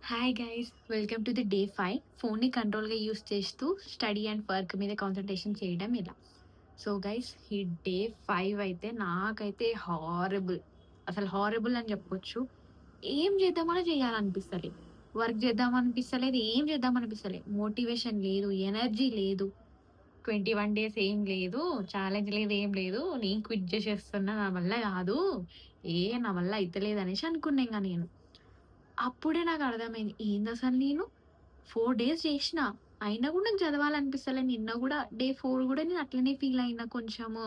Hi guys welcome to the day 5 ఫోన్ని కంట్రోల్గా use చేస్తూ study and work మీద concentration చేయడం ఇలా. సో గైస్ ఈ డే 5 అయితే నాకైతే హారబుల్, అసలు హారబుల్ అని చెప్పొచ్చు. ఏం చేద్దామని చేయాలనిపిస్తలేదు, వర్క్ చేద్దామనిపిస్తలేదు, ఏం చేద్దామనిపిస్తలేదు, మోటివేషన్ లేదు, ఎనర్జీ లేదు. 21 డేస్ ఏం లేదు, ఛాలెంజ్ లేదు, ఏం లేదు, నేను క్విట్ చేసేస్తున్నా, నా వల్ల కాదు, నా వల్ల అయితలేదు అనేసి అనుకున్నా ఇంకా నేను. అప్పుడే నాకర్థమైంది. ఏందసలు నేను 4 డేస్ చేషినా. అయినా గూడా నాకు చదవాలనిపిస్తలే. నిన్న గూడా డే 4 గూడా నేను అట్లనే ఫీల్ అయినా కొంచెము.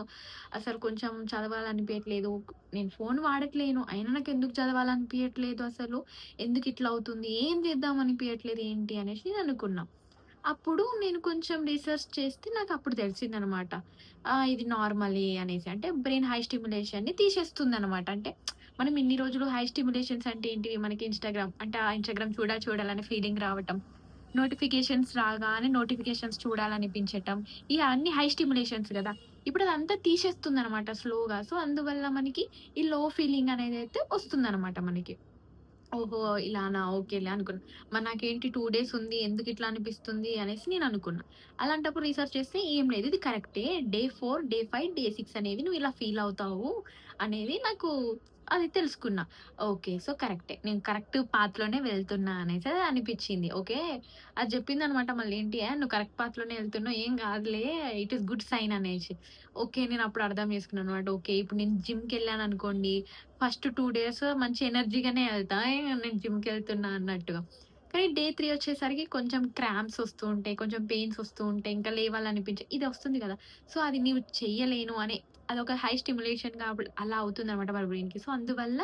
అసలు కొంచెం చదవాలనిపియట్లేదు. నేను ఫోను వాడట్లేను. అయినా నాకెందుకు చదవాలనిపియట్లేదు అసలు? ఎందుకిట్లా అవుతుంది? ఏం చేద్దాం అనిపియట్లేదు ఏంటి అనేసి నేననుకున్నా. అప్పుడు నేను కొంచెం రీసెర్చ్ చేస్తే నాకప్పుడు తెలిసిందనమాట. ఇది నార్మలే అనేసి. అంటే బ్రెయిన్ హై స్టిమ్యులేషన్‌ని తీసేస్తుందనమాట. అంటే మనం ఇన్ని రోజులు హై స్టిమ్యులేషన్స్ అంటే ఏంటివి? మనకి ఇన్‌స్టాగ్రామ్ అంటే ఆ ఇన్‌స్టాగ్రామ్ చూడాలనే ఫీలింగ్ రావటం. నోటిఫికేషన్స్ రాగానే నోటిఫికేషన్స్ చూడాలనిపించటం. ఇయి అన్నీ హై స్టిమ్యులేషన్స్ గదా! ఇప్పుడదంతా తీసేస్తుందనమాట స్లోగా. సో, అందువల్ల మనకి ఈ లో ఫీలింగ్ అనేదైతే వస్తుందనమాట మనకి. ఓహో! ఇలానా ఓకేలే అనుకున్నా. మరి నాకేంటి 2 డేస్ ఉంది. ఎందుకిట్లా అనిపిస్తుంది అనేసి నేననుకున్నా. అలాంటప్పుడు రీసెర్చ్ చేస్తే ఏం లేదు. ఇది కరెక్టే. డే 4, డే 5, డే 6 అనేవి నువ్వు ఇలా ఫీల్ అవుతావు అనేది నాకు అది తెలుసుకున్నా. ఓకే. సో, కరెక్టే. నేను కరెక్ట్ పాత్‌లోనే వెళ్తున్నా అనేసి అనిపిచ్చింది. ఓకే. అది చెప్పిందనమాట మళ్ళేంటి నువ్వు కరెక్ట్ పాత్‌లోనే ఎళ్తున్నావు. ఏం కాదులే. ఇట్ ఈస్ గుడ్ సైన్ అనేసి. ఓకే. నేనప్పుడు అర్థం చేసుకున్నాననమాట. ఓకే. ఇప్పుడు నేను జిమ్‌కెళ్ళాననుకోండి ఫస్ట్ 2 డేస్ మంచి ఎనర్జీగానే ఎళ్తా. నేను జిమ్‌కెళ్తున్నా అన్నట్టుగా. కానీ డే 3 వచ్చేసరికి కొంచెం క్రాంప్స్ వస్తూ ఉంటాయి. కొంచెం పెయిన్స్ వస్తూ ఉంటాయి. ఇంకా ఇది వస్తుంది గదా! సో, అది నీవు చెయ్యలేను అనే అదొక హై స్టిమ్యులేషన్ అలా అవుతుందనమాట మన బ్రెయిన్‌కి. సో, అందువల్ల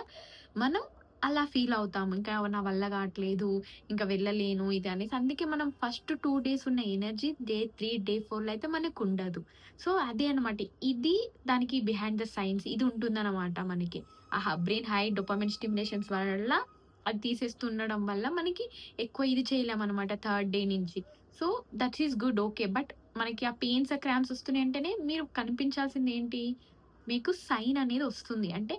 మనం అలా ఫీల్ అవుతాము. ఇంకా నా వల్ల గాట్లేదు, ఇంకా వెళ్ళలేను ఇది అనేసి. అందుకే మనం ఫస్ట్ 2 డేస్ ఉన్న ఎనర్జీ డే 3, డే 4లో అయితే మనకుండదు. సో, అదే అనమాట. ఇది దానికి బిహైండ్ ద సైన్స్ ఇది ఉంటుందనమాట మనకి. బ్రెయిన్ హై డోపమైన్ స్టిమ్యులేషన్స్ వల్ల అది తీసేస్తుండడం వల్ల మనకి ఎక్కువ ఇది చేయలేమనమాట థర్డ్ డే నుంచి. So, that is good. Okay. But మనకి ఆ పెయిన్స్, ఆ క్రాంప్స్ వస్తున్నాయంటేనే మీరు కనిపించాల్సిందేంటి? మీకు సైన్ అనేది వస్తుంది. అంటే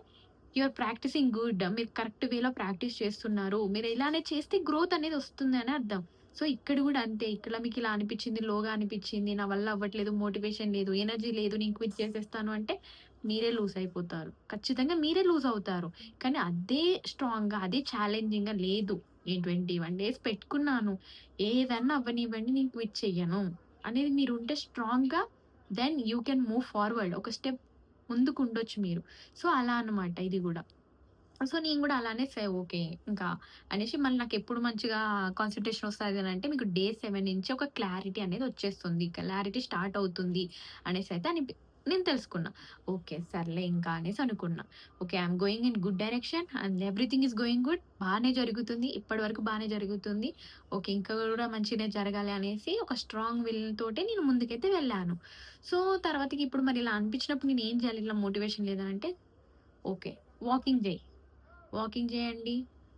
యూ ఆర్ ప్రాక్టీసింగ్ గుడ్. మీరు కరెక్ట్ వేలో ప్రాక్టీస్ చేస్తున్నారు. మీరు ఇలానే చేస్తే గ్రోత్ అనేది వస్తుంది అని అర్థం. సో, ఇక్కడ గూడా అంతే. ఇక్కడ మీకిలా అనిపిచ్చింది, లోగా అనిపిచ్చింది, నా వల్ల అవ్వట్లేదు, మోటివేషన్ లేదు, ఎనర్జీ లేదు, నేను క్విట్ చేసేస్తాను అంటే మీరే లూజ్ అయిపోతారు. ఖచ్చితంగా మీరే లూజ్ అవుతారు. కానీ అదే స్ట్రాంగ్‌గా, అదే ఛాలెంజింగ్‌గా లేదు. నేను 21 డేస్ పెట్టుకున్నాను. ఏదన్నా అవ్వనివ్వండి నేను క్విట్ చెయ్యను అనేది మీరుంటే స్ట్రాంగ్‌గా then you can move forward. ఒక స్టెప్ ముందుకుండొచ్చు మీరు. సో, అలా అన్నమాట ఇది గూడా. సో, నేను గూడా అలానే ఓకే. ఇంకా అనేసి మళ్ళీ నాకెప్పుడు మంచిగా కాన్సంట్రేషన్ ఒస్తదనంటే మీకు డే 7 నుంచి ఒక క్లారిటీ అనేది ఒచ్చేస్తుంది. క్లారిటీ స్టార్ట్ అవుతుంది అనేసైతే నేను తెలుసుకున్నా. ఓకే. సర్లే ఇంకా అనేసి అనుకున్నా. Okay. I'm going in good direction and everything is going good. బానే జరుగుతుంది. ఇప్పటి వరకు బానే జరుగుతుంది. ఓకే. ఇంకా గూడా మంచిగానే జరగాలి అనేసి ఒక స్ట్రాంగ్ విల్ తోటి నేను ముందుకైతే వెళ్ళాను. సో, తర్వాతకి ఇప్పుడు మరి ఇలా అనిపించినప్పుడు నేనేం జేయాలి? ఇలా మోటివేషన్ లేదనంటే ఓకే. వాకింగ్ జెయి. వాకింగ్ చేయండి.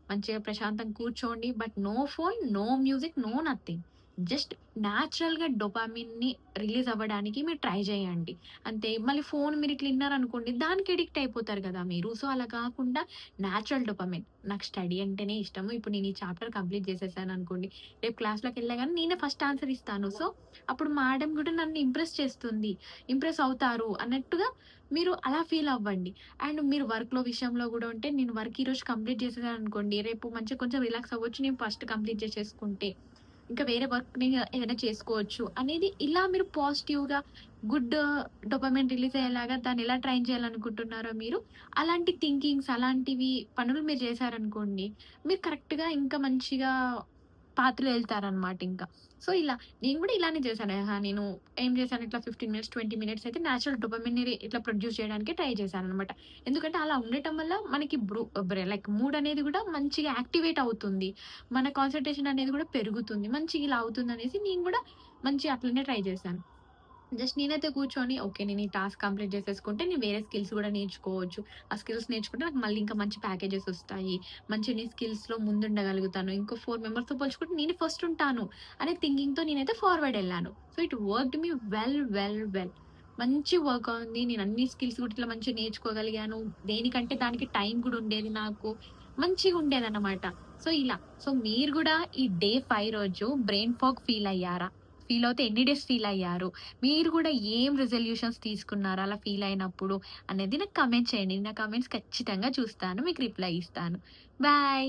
మంచిగా ప్రశాంతంగా కూర్చోండి. But no phone, no music, no nothing. Just న్యాచురల్‌గా డోపామిన్‌ని రిలీజ్ అవ్వడానికి మీరు ట్రై చేయండి. అంతే. మళ్ళీ ఫోన్ మీరిట్లా ఇన్నారనుకోండి దానికి అడిక్ట్ అయిపోతారు గదా మీరు. సో, అలా కాకుండా న్యాచురల్ డోపామైన్. నాకు స్టడీ అంటేనే ఇష్టము. ఇప్పుడు నేను ఈ చాప్టర్ కంప్లీట్ చేసేసాననుకోండి, రేపు క్లాస్‌లోకెళ్ళగానే నేనే ఫస్ట్ ఆన్సర్ ఇస్తాను. సో, అప్పుడు మేడమ్ గూడా నన్ను ఇంప్రెస్ చేస్తుంది. ఇంప్రెస్ అవుతారు అన్నట్టుగా మీరు అలా ఫీల్ అవ్వండి. అండ్ మీరు వర్క్‌లో విషయంలో గూడా ఉంటే, నేను వర్క్ ఈరోజు కంప్లీట్ చేసేసాననుకోండి, రేపు మంచిగా కొంచెం రిలాక్స్ అవ్వచ్చు. నేను ఫస్ట్ కంప్లీట్ చేసేసుకుంటే, ఇంకా వేరే వర్క్‌ని ఏదైనా చేసుకోవచ్చు అనేది ఇలా మీరు పాజిటివ్‌గా గుడ్ డోపమైన్ రిలీజ్ అయ్యేలాగా దాన్ని ఎలా ట్రైన్ చేయాలనుకుంటున్నారో మీరు, అలాంటి థింకింగ్స్, అలాంటివి పనులు మీరు చేశారనుకోండి, మీరు కరెక్ట్‌గా ఇంకా మంచిగా పాత్రలో ఎళ్తారనమాట ఇంకా. సో, ఇలా నేను గూడా ఇలానే చేశాను. నేను ఏం చేశాను ఇట్లా 15 మినిట్స్, 20 మినిట్స్ అయితే నేచురల్ డోపమైన్‌ని ఇట్లా ప్రొడ్యూస్ చేయడానికి ట్రై చేశాననమాట. ఎందుకంటే అలా ఉండటం వల్ల మనకి లైక్ మూడ్ అనేది గూడా మంచిగా యాక్టివేట్ అవుతుంది. మన కాన్సంట్రేషన్ అనేది గూడా పెరుగుతుంది. మంచిగా ఇలా అవుతుందనేసి నేను గూడా మంచిగా అట్లనే ట్రై చేశాను. జస్ట్ నేనైతే కూర్చొని ఓకే. నేను ఈ టాస్క్ కంప్లీట్ చేసేసుకుంటే నేను వేరే స్కిల్స్ గూడా నేర్చుకోవచ్చు. ఆ స్కిల్స్ నేర్చుకుంటే నాకు మళ్ళీ ఇంకా మంచి ప్యాకేజెస్ ఒస్తాయి. మంచి నేను స్కిల్స్‌లో ముందుండగలుగుతాను. ఇంకో 4 మెంబర్స్‌తో పోల్చుకుంటే నేనే ఫస్ట్ ఉంటాను అనే థింకింగ్‌తో నేనైతే ఫార్వర్డ్ ఎళ్ళాను. So, it worked me well, well, well. మంచి వర్క్ ఉంది. నేను అన్ని స్కిల్స్ కూడా ఇట్లా మంచిగా నేర్చుకోగలిగాను. దేనికంటే దానికి టైం గూడా ఉండేది నాకు. మంచిగా ఉండేదన్నమాట. సో, ఇలా. సో, మీరు గూడా ఈ డే 5 రోజు బ్రెయిన్ ఫాగ్ ఫీల్ అయ్యారా? ఫీల్ అవుతే ఎన్ని డేస్ ఫీల్ అయ్యారు? మీరు గూడా ఏం రిజల్యూషన్స్ తీసుకున్నారు అలా ఫీల్ అయినప్పుడు అనేది నాకు కామెంట్ చేయండి. నా కామెంట్స్ ఖచ్చితంగా చూస్తాను. మీకు రిప్లై ఇస్తాను. బాయ్.